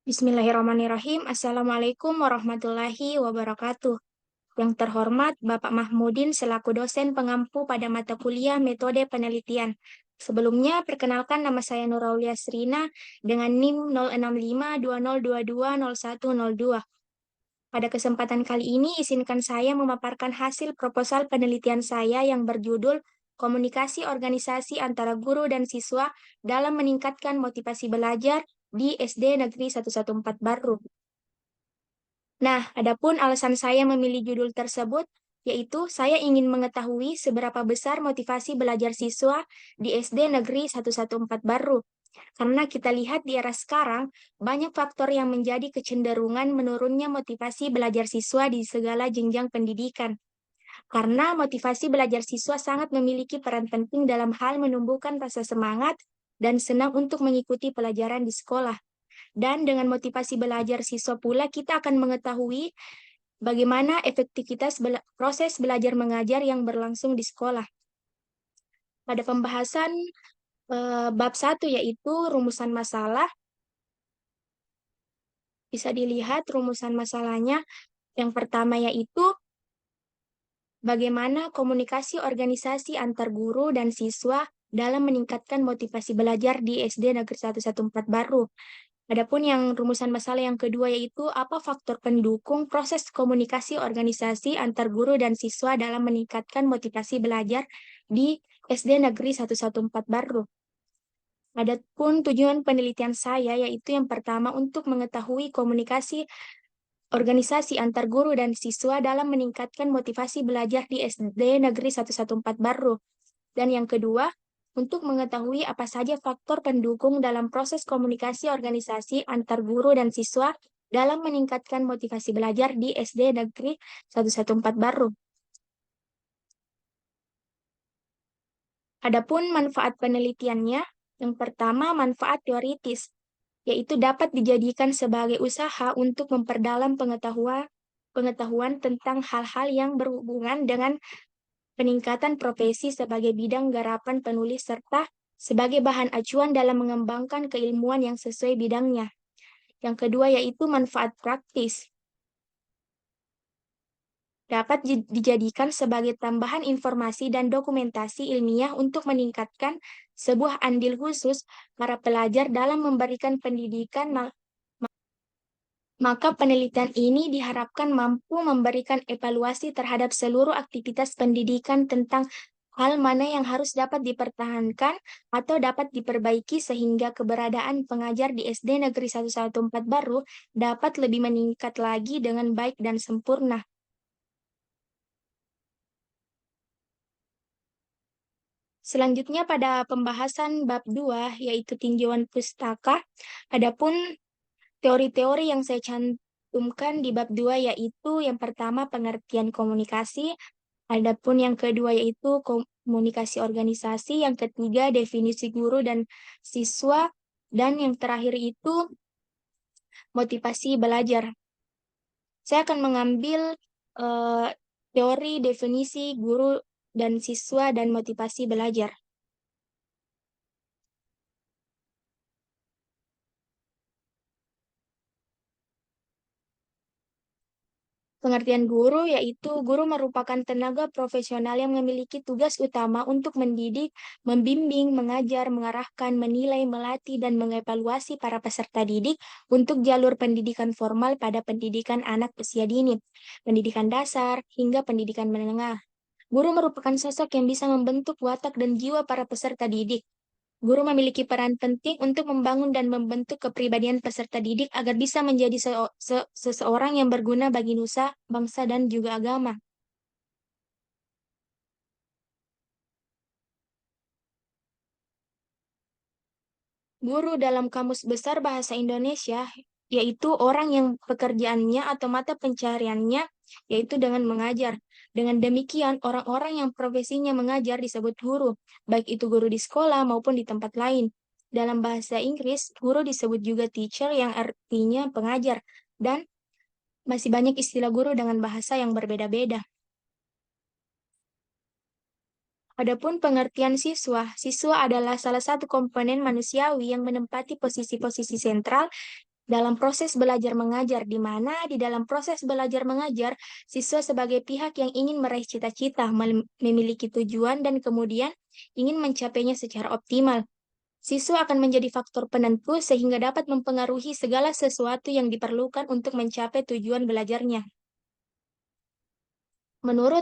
Bismillahirrahmanirrahim. Assalamualaikum warahmatullahi wabarakatuh. Yang terhormat Bapak Mahmudin selaku dosen pengampu pada mata kuliah Metode Penelitian. Sebelumnya, perkenalkan nama saya Nuraulia Srina dengan NIM 0652022102. Pada kesempatan kali ini, izinkan saya memaparkan hasil proposal penelitian saya yang berjudul Komunikasi Organisasi Antara Guru dan Siswa dalam Meningkatkan Motivasi Belajar di SD Negeri 114 Baru. Nah, adapun alasan saya memilih judul tersebut, yaitu saya ingin mengetahui seberapa besar motivasi belajar siswa di SD Negeri 114 Baru. Karena kita lihat di era sekarang, banyak faktor yang menjadi kecenderungan menurunnya motivasi belajar siswa di segala jenjang pendidikan. Karena motivasi belajar siswa sangat memiliki peran penting dalam hal menumbuhkan rasa semangat dan senang untuk mengikuti pelajaran di sekolah. Dan dengan motivasi belajar siswa pula kita akan mengetahui bagaimana efektivitas proses belajar mengajar yang berlangsung di sekolah. Pada pembahasan bab 1 yaitu rumusan masalah, bisa dilihat rumusan masalahnya. Yang pertama yaitu bagaimana komunikasi organisasi antar guru dan siswa dalam meningkatkan motivasi belajar di SD Negeri 114 Baru. Adapun yang rumusan masalah yang kedua yaitu apa faktor pendukung proses komunikasi organisasi antar guru dan siswa dalam meningkatkan motivasi belajar di SD Negeri 114 Baru. Adapun tujuan penelitian saya yaitu yang pertama untuk mengetahui komunikasi organisasi antar guru dan siswa dalam meningkatkan motivasi belajar di SD Negeri 114 Baru. Dan yang kedua, untuk mengetahui apa saja faktor pendukung dalam proses komunikasi organisasi antar guru dan siswa dalam meningkatkan motivasi belajar di SD Negeri 114 Baru. Adapun manfaat penelitiannya, yang pertama manfaat teoritis, yaitu dapat dijadikan sebagai usaha untuk memperdalam pengetahuan tentang hal-hal yang berhubungan dengan peningkatan profesi sebagai bidang garapan penulis serta sebagai bahan acuan dalam mengembangkan keilmuan yang sesuai bidangnya. Yang kedua yaitu manfaat praktis. Dapat dijadikan sebagai tambahan informasi dan dokumentasi ilmiah untuk meningkatkan sebuah andil khusus para pelajar dalam memberikan pendidikan. Maka penelitian ini diharapkan mampu memberikan evaluasi terhadap seluruh aktivitas pendidikan tentang hal mana yang harus dapat dipertahankan atau dapat diperbaiki sehingga keberadaan pengajar di SD Negeri 114 Baru dapat lebih meningkat lagi dengan baik dan sempurna. Selanjutnya pada pembahasan bab 2 yaitu tinjauan pustaka, adapun teori-teori yang saya cantumkan di bab 2 yaitu yang pertama pengertian komunikasi, adapun yang kedua yaitu komunikasi organisasi, yang ketiga definisi guru dan siswa, dan yang terakhir itu motivasi belajar. Saya akan mengambil eh, teori definisi guru dan siswa dan motivasi belajar. Pengertian guru yaitu guru merupakan tenaga profesional yang memiliki tugas utama untuk mendidik, membimbing, mengajar, mengarahkan, menilai, melatih, dan mengevaluasi para peserta didik untuk jalur pendidikan formal pada pendidikan anak usia dini, pendidikan dasar, hingga pendidikan menengah. Guru merupakan sosok yang bisa membentuk watak dan jiwa para peserta didik. Guru memiliki peran penting untuk membangun dan membentuk kepribadian peserta didik agar bisa menjadi seseorang yang berguna bagi nusa, bangsa, dan juga agama. Guru dalam Kamus Besar Bahasa Indonesia yaitu orang yang pekerjaannya atau mata pencariannya yaitu dengan mengajar. Dengan demikian, orang-orang yang profesinya mengajar disebut guru, baik itu guru di sekolah maupun di tempat lain. Dalam bahasa Inggris, guru disebut juga teacher yang artinya pengajar, dan masih banyak istilah guru dengan bahasa yang berbeda-beda. Adapun pengertian siswa, siswa adalah salah satu komponen manusiawi yang menempati posisi-posisi sentral dalam proses belajar mengajar, di mana di dalam proses belajar mengajar, siswa sebagai pihak yang ingin meraih cita-cita, memiliki tujuan, dan kemudian ingin mencapainya secara optimal. Siswa akan menjadi faktor penentu sehingga dapat mempengaruhi segala sesuatu yang diperlukan untuk mencapai tujuan belajarnya. Menurut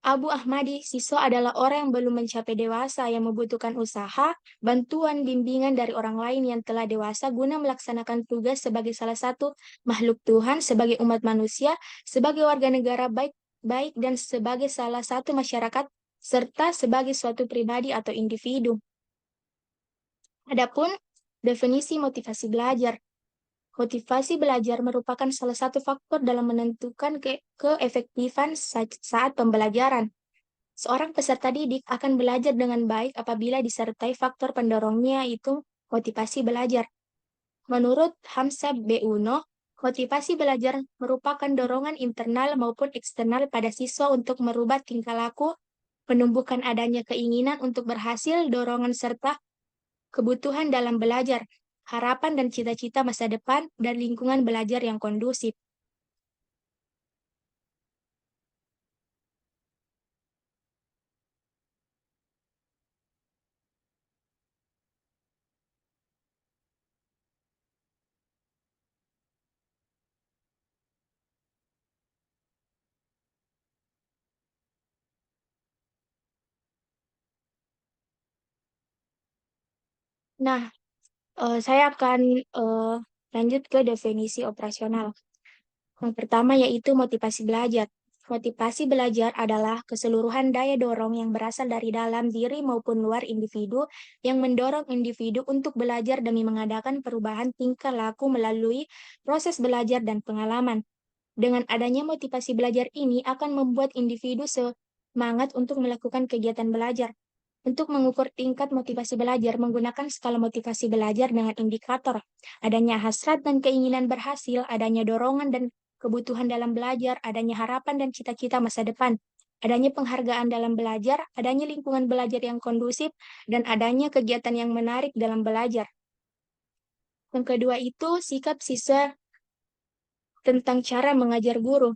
Abu Ahmadi, siswa adalah orang yang belum mencapai dewasa yang membutuhkan usaha, bantuan, bimbingan dari orang lain yang telah dewasa guna melaksanakan tugas sebagai salah satu makhluk Tuhan, sebagai umat manusia, sebagai warga negara baik dan sebagai salah satu masyarakat, serta sebagai suatu pribadi atau individu. Adapun definisi motivasi belajar. Motivasi belajar merupakan salah satu faktor dalam menentukan keefektifan saat pembelajaran. Seorang peserta didik akan belajar dengan baik apabila disertai faktor pendorongnya, yaitu motivasi belajar. Menurut Hamzah B. Uno, motivasi belajar merupakan dorongan internal maupun eksternal pada siswa untuk merubah tingkah laku, menumbuhkan adanya keinginan untuk berhasil, dorongan serta kebutuhan dalam belajar, harapan dan cita-cita masa depan, dan lingkungan belajar yang kondusif. Nah, saya akan eh, lanjut ke definisi operasional. Yang pertama yaitu motivasi belajar. Motivasi belajar adalah keseluruhan daya dorong yang berasal dari dalam diri maupun luar individu yang mendorong individu untuk belajar demi mengadakan perubahan tingkah laku melalui proses belajar dan pengalaman. Dengan adanya motivasi belajar ini akan membuat individu semangat untuk melakukan kegiatan belajar. Untuk mengukur tingkat motivasi belajar, menggunakan skala motivasi belajar dengan indikator adanya hasrat dan keinginan berhasil, adanya dorongan dan kebutuhan dalam belajar, adanya harapan dan cita-cita masa depan, adanya penghargaan dalam belajar, adanya lingkungan belajar yang kondusif, dan adanya kegiatan yang menarik dalam belajar. Yang kedua itu sikap siswa tentang cara mengajar guru.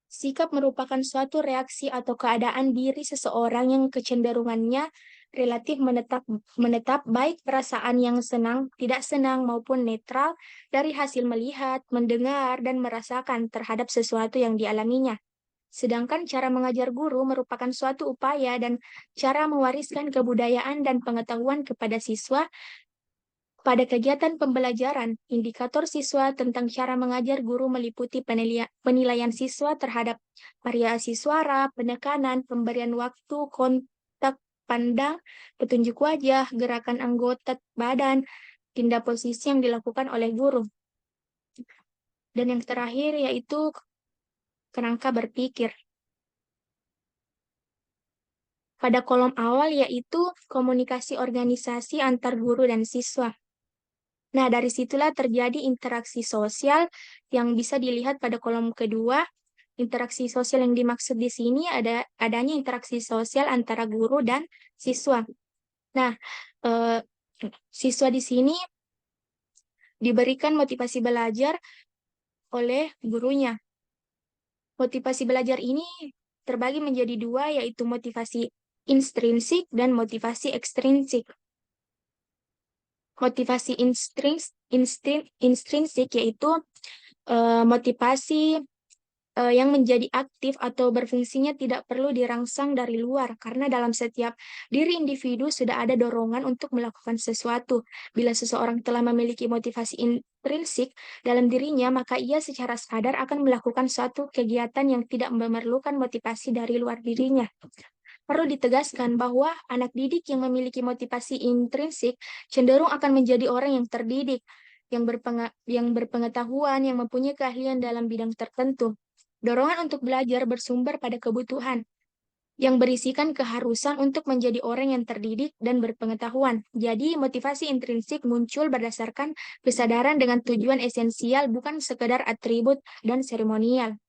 Sikap merupakan suatu reaksi atau keadaan diri seseorang yang kecenderungannya relatif menetap baik perasaan yang senang, tidak senang maupun netral dari hasil melihat, mendengar, dan merasakan terhadap sesuatu yang dialaminya. Sedangkan cara mengajar guru merupakan suatu upaya dan cara mewariskan kebudayaan dan pengetahuan kepada siswa pada kegiatan pembelajaran. Indikator siswa tentang cara mengajar guru meliputi penilaian siswa terhadap variasi suara, penekanan, pemberian waktu, kontak pandang, petunjuk wajah, gerakan anggota badan, tindak posisi yang dilakukan oleh guru. Dan yang terakhir yaitu kerangka berpikir. Pada kolom awal yaitu komunikasi organisasi antar guru dan siswa. Nah, dari situlah terjadi interaksi sosial yang bisa dilihat pada kolom kedua. Interaksi sosial yang dimaksud di sini adanya interaksi sosial antara guru dan siswa. Nah, eh, siswa di sini diberikan motivasi belajar oleh gurunya. Motivasi belajar ini terbagi menjadi dua, yaitu motivasi intrinsik dan motivasi ekstrinsik. Motivasi intrinsik yaitu motivasi yang menjadi aktif atau berfungsinya tidak perlu dirangsang dari luar, karena dalam setiap diri individu sudah ada dorongan untuk melakukan sesuatu. Bila seseorang telah memiliki motivasi intrinsik dalam dirinya, maka ia secara sadar akan melakukan suatu kegiatan yang tidak memerlukan motivasi dari luar dirinya. Perlu ditegaskan bahwa anak didik yang memiliki motivasi intrinsik cenderung akan menjadi orang yang terdidik, yang berpengetahuan, yang mempunyai keahlian dalam bidang tertentu. Dorongan untuk belajar bersumber pada kebutuhan, yang berisikan keharusan untuk menjadi orang yang terdidik dan berpengetahuan. Jadi, motivasi intrinsik muncul berdasarkan kesadaran dengan tujuan esensial, bukan sekedar atribut dan seremonial.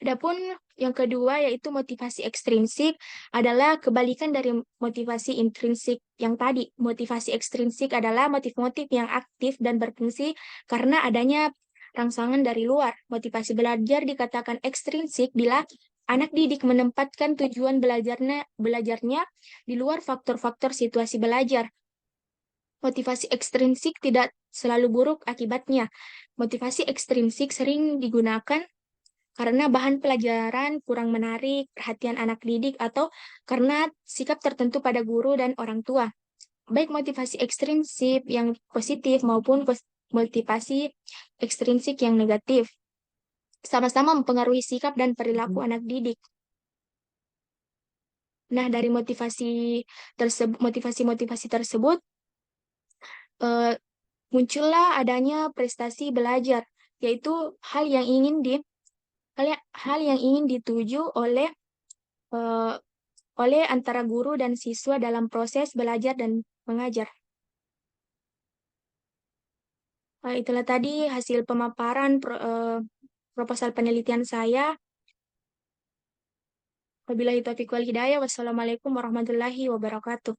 Adapun yang kedua yaitu motivasi ekstrinsik adalah kebalikan dari motivasi intrinsik yang tadi. Motivasi ekstrinsik adalah motif-motif yang aktif dan berfungsi karena adanya rangsangan dari luar. Motivasi belajar dikatakan ekstrinsik bila anak didik menempatkan tujuan belajarnya di luar faktor-faktor situasi belajar. Motivasi ekstrinsik tidak selalu buruk akibatnya. Motivasi ekstrinsik sering digunakan karena bahan pelajaran kurang menarik perhatian anak didik atau karena sikap tertentu pada guru dan orang tua. Baik motivasi ekstrinsik yang positif maupun motivasi ekstrinsik yang negatif sama-sama mempengaruhi sikap dan perilaku anak didik. Nah, dari motivasi-motivasi tersebut eh, muncullah adanya prestasi belajar, yaitu hal yang ingin di hal yang ingin dituju eh, oleh antara guru dan siswa dalam proses belajar dan mengajar. Itulah tadi hasil pemaparan proposal penelitian saya. Wabillahi taufiq wal hidayah. Wassalamualaikum warahmatullahi wabarakatuh.